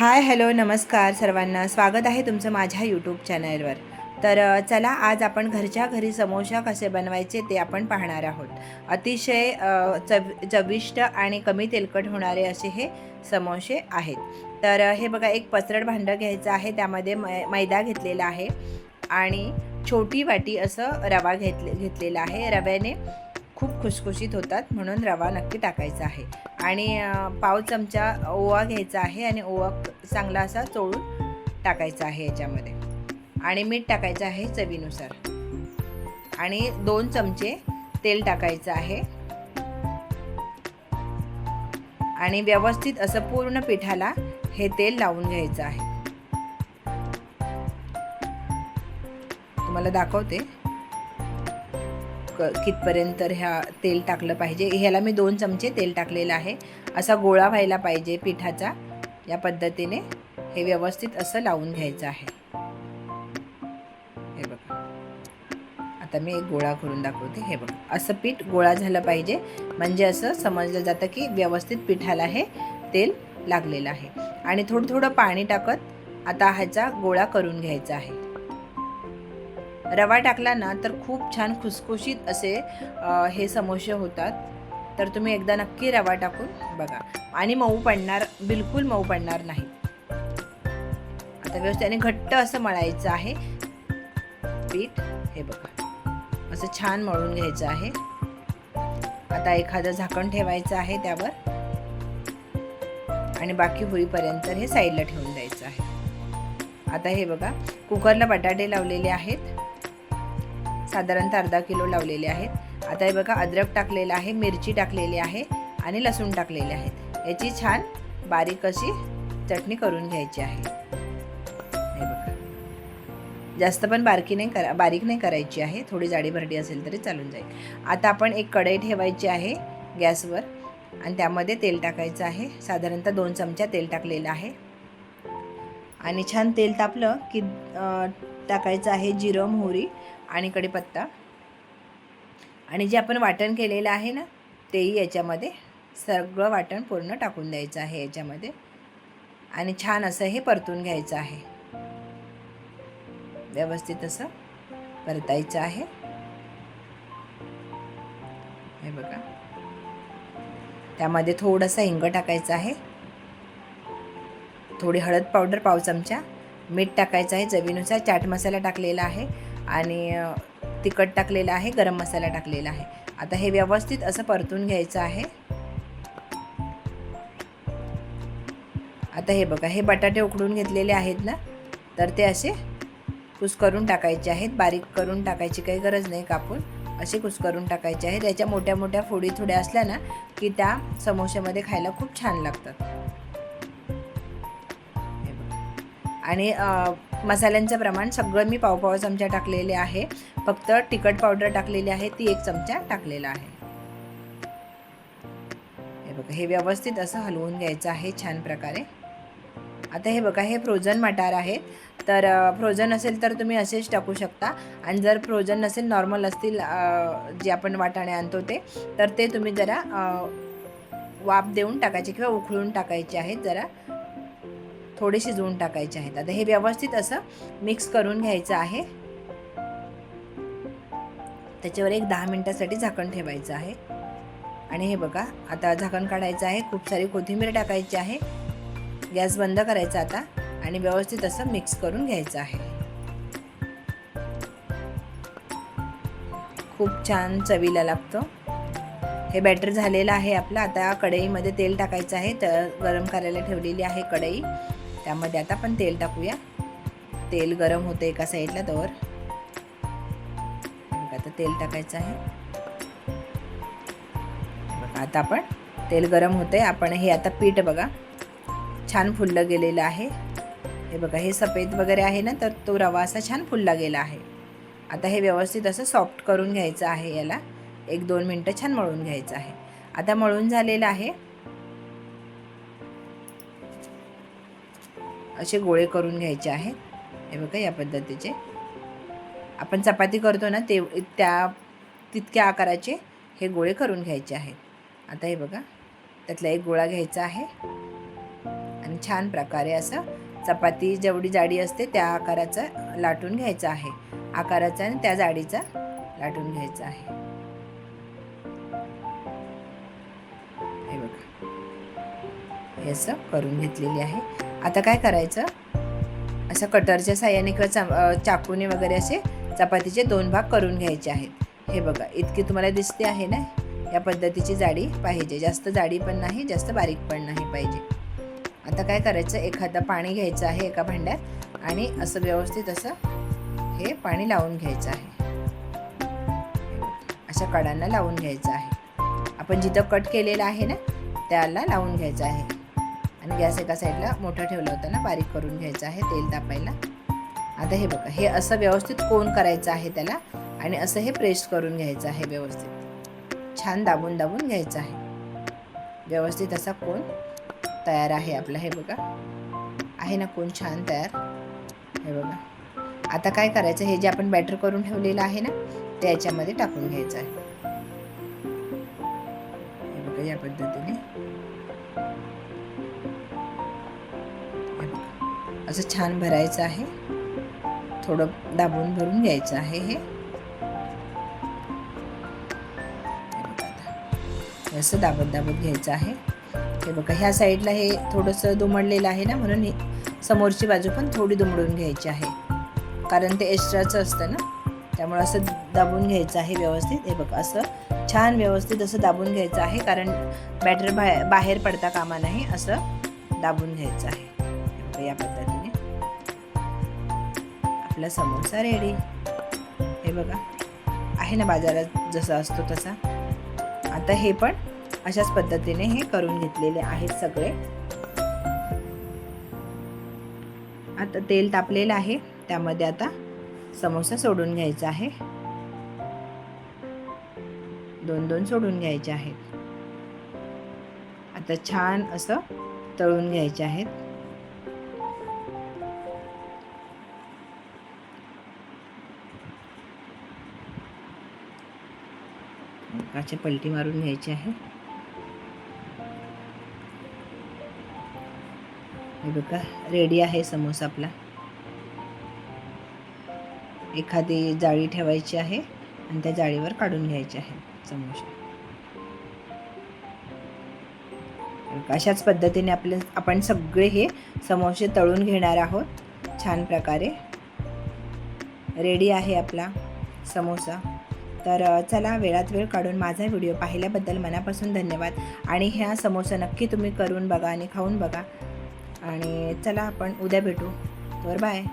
Hi hello नमस्कार सर्वांना, स्वागत आहे तुमचं माझ्या यूट्यूब चॅनलवर. तर चला आज आपण घरच्या घरी समोसा कसे बनवायचे ते आपण पाहणार आहोत. अतिशय चविष्ट आणि कमी तेलकट होणारे असे हे समोसे आहेत. तर हे बघा, एक पसरट भांडं घ्यायचं आहे. त्यामध्ये मैदा घेतलेला आहे आणि छोटी वाटी असं रवा घेतलेला आहे. रव्याने खूप खुसखुशीत होतात म्हणून रवा नक्की टाकायचा आहे. आणि पाव चमचा ओवा घ्यायचा आहे आणि ओवा चांगला असा चोळून टाकायचा आहे याच्यामध्ये. आणि मीठ टाकायचं आहे चवीनुसार. आणि 2 चमचे तेल टाकायचं आहे. आणि व्यवस्थित असं पूर्ण पिठाला हे तेल लावून घ्यायचं आहे. तुम्हाला दाखवते कितपर्यंत ह्या तेल टाकलं पाहिजे. ह्याला मी 2 चमचे तेल टाकलेलं आहे. असा गोळा व्हायला पाहिजे पिठाचा. या पद्धतीने हे व्यवस्थित असं लावून घ्यायचं आहे. हे बघा, आता मी एक गोळा करून दाखवते. हे बघा, असं पीठ गोळा झालं पाहिजे, म्हणजे असं समजलं जातं की व्यवस्थित पिठाला हे तेल लागलेलं आहे. आणि थोडं थोडं पाणी टाकत आता ह्याचा गोळा करून घ्यायचा आहे. रवा टाकला ना तर खूप छान खुसखुशीत असे हे समोसे होतात. तर तुम्ही एकदा नक्की रवा टाकून बघा. आणि मऊ पडणार, बिलकुल मऊ पडणार नाही. आता व्यवस्थित घट्ट असं मळायचं आहे पीठ. हे बघा, असं छान मळून घ्यायचं आहे. आता एखादं झाकण ठेवायचं आहे त्यावर आणि बाकी होईपर्यंत हे साईडला ठेवून द्यायचं आहे. आता हे बघा, कुकरला बटाटे लावलेले आहेत, साधारणतः अर्धा किलो लावलेले आहेत. आता हे बघा, अद्रक टाकलेलं आहे, मिरची टाकलेली आहे आणि लसूण टाकलेले आहेत. याची छान बारीक अशी चटणी करून घ्यायची आहे. हे बघा, जास्त पण बारीक नाही करायची आहे. थोडी जाडी भरडी असेल तरी चालून जाईल. आता आपण एक कढई ठेवायची आहे गॅसवर आणि त्यामध्ये तेल टाकायचं आहे. साधारणतः 2 चमचा तेल टाकलेलं आहे. आणि छान तेल तापलं की टाकायचं आहे जिरं, मोहरी आणि कढीपत्ता. आणि जे आपण वाटण केलेलं आहे ना, तेही याच्यामध्ये सगळं वाटण पूर्ण टाकून द्यायचं आहे याच्यामध्ये. आणि छान असं हे परतून घ्यायचं आहे. व्यवस्थित असं परतायचं आहे. हे बघा, त्यामध्ये थोडंसं हिंग टाकायचं आहे, थोडी हळद पावडर पाव चमचा, मीठ टाकायचं आहे चवीनुसार, चाट मसाला टाकलेला आहे आणि तिखट टाकलेला आहे, गरम मसाला टाकलेला आहे. आता हे व्यवस्थित असं परतून घ्यायचं आहे. आता हे बघा, हे बटाटे उकडून घेतलेले आहेत ना, तर ते असे कुस्करून टाकायचे आहेत. बारीक करून टाकायची काही गरज नाही, कापून असे कुस्करून टाकायचे आहेत. याच्या मोठ्या मोठ्या फोडी थोड्या असल्या ना की त्या समोश्यामध्ये खायला खूप छान लागतात. आणि मसाल्यांचं प्रमाण सगळं मी पाव चमचा टाकलेले आहे. फक्त तिखट पावडर टाकलेली आहे, ती 1 चमचा टाकलेला आहे. हे बघा, हे व्यवस्थित असं हलवून घ्यायचं आहे छान प्रकारे. आता हे बघा, हे फ्रोझन मटार आहेत. तर फ्रोझन असेल तर तुम्ही असेच टाकू शकता. आणि जर फ्रोझन नसेल, नॉर्मल असतील जे आपण वाटाणे आणतो ते, तर ते तुम्ही जरा वाफ देऊन टाकायचे किंवा उकळून टाकायचे आहेत, जरा थोडे शिजवून टाकायचे आहेत. आता हे व्यवस्थित असं मिक्स करून घ्यायचं आहे. त्याच्यावर एक 10 मिनिटासाठी झाकण ठेवायचं आहे. आणि हे बघा, आता झाकण काढायचं आहे. खूप सारी कोथिंबीर टाकायची आहे. गॅस बंद करायचा आता आणि व्यवस्थित असं मिक्स करून घ्यायचं आहे. खूप छान चवीला लागतं. हे बॅटर झालेलं आहे आपलं. आता कढईमध्ये तेल टाकायचं आहे. तर गरम करायला ठेवलेली आहे कढई, त्यामध्ये आता आपण तेल टाकूया. तेल गरम होतं एका साईडला तवर. आता तेल टाकायचं आहे. बघा, आता आपण तेल गरम होते. आपण हे आता पीठ बघा छान फुललं गेलेलं आहे. हे बघा, हे सफेद वगैरे आहे ना, तर तो रवा असा छान फुलला गेला आहे. आता हे व्यवस्थित असं सॉफ्ट करून घ्यायचं आहे. याला 1-2 मिनटं छान मळून घ्यायचं आहे. आता मळून झालेलं आहे. असे गोळे करून घ्यायचे आहेत. हे बघा, या पद्धतीचे आपण चपाती करतो ना, तितक्या आकाराचे हे गोळे करून घ्यायचे आहेत. आता हे बघा, त्यातला एक गोळा घ्यायचा आहे आणि छान प्रकारे असं चपाती जेवढी जाडी असते त्या आकाराचं लाटून घ्यायचं आहे. आकाराचा आणि त्या जाडीचा लाटून घ्यायचा आहे. हे बघा, हे असं करून घेतलेली आहे. आता काय करायचं, असं कटरच्या साहाय्याने किंवा चाकूने वगैरे असे चपातीचे 2 भाग करून घ्यायचे आहेत. हे बघा, इतकी तुम्हाला दिसते आहे ना, या पद्धतीची जाडी पाहिजे. जास्त जाडी पण नाही, जास्त बारीक पण नाही पाहिजे. आता काय करायचं, एखादं पाणी घ्यायचं आहे एका भांड्यात आणि असं व्यवस्थित असं हे पाणी लावून घ्यायचं आहे. अशा कडांना लावून घ्यायचं आहे. आपण जिथं कट केलेलं आहे ना त्याला लावून घ्यायचं आहे. आणि गॅस एका साईडला मोठा ठेवला होता ना, बारीक करून घ्यायचं आहे तेल तापायला. आता हे बघा, हे असं व्यवस्थित कोन करायचं आहे त्याला आणि असं हे प्रेस करून घ्यायचं आहे. व्यवस्थित छान दाबून दाबून घ्यायचं आहे. व्यवस्थित असा कोन तयार आहे आपला. हे बघा, आहे ना कोन छान तयार. हे बघा, आता काय करायचं, हे जे आपण बॅटर करून ठेवलेलं आहे ना ते याच्यामध्ये टाकून घ्यायचं आहे. हे बघा, या पद्धतीने असं छान भरायचं आहे. थोडं दाबून भरून घ्यायचं आहे. हे असं दाबत दाबत घ्यायचं आहे. हे बघा, ह्या साईडला हे थोडंसं दुमडलेलं आहे ना, म्हणून ही समोरची बाजू पण थोडी दुमडून घ्यायची आहे, कारण ते एक्स्ट्राचं असतं ना, त्यामुळे असं दाबून घ्यायचं आहे व्यवस्थित. हे बघा, असं छान व्यवस्थित असं दाबून घ्यायचं आहे, कारण बॅटर बाहेर पडता कामा नाही. असं दाबून घ्यायचं आहे. या पद्धतीने आपला समोसा रेडी. हे बघा, आहे ना बाजारात जसा असतो तसा. आता हे पण अशाच पद्धतीने हे करून घेतलेले आहेत सगळे. आता तेल तापलेलं आहे, त्यामध्ये आता समोसा सोडून घ्यायचा आहे. 2-2 सोडून घ्यायचे आहेत. आता छान असं तळून घ्यायचे आहेत. काचे पलटी मारून घ्यायची आहे. हे बघा, रेडी आहे समोसा आपला. एखादी जाळी ठेवायची आहे आणि त्या जाळीवर काढून घ्यायचे आहे समोसे. अशाच पद्धतीने आपण सगळे हे समोसे तळून घेणार आहोत. छान प्रकारे रेडी आहे आपला समोसा. तर चला, वेळात वेळ काढून माझा व्हिडिओ पाहिल्याबद्दल मनापासून धन्यवाद. आणि ह्या समोसा नक्की तुम्ही करून बघा आणि खाऊन बघा. आणि चला, आपण उद्या भेटू. तर बाय.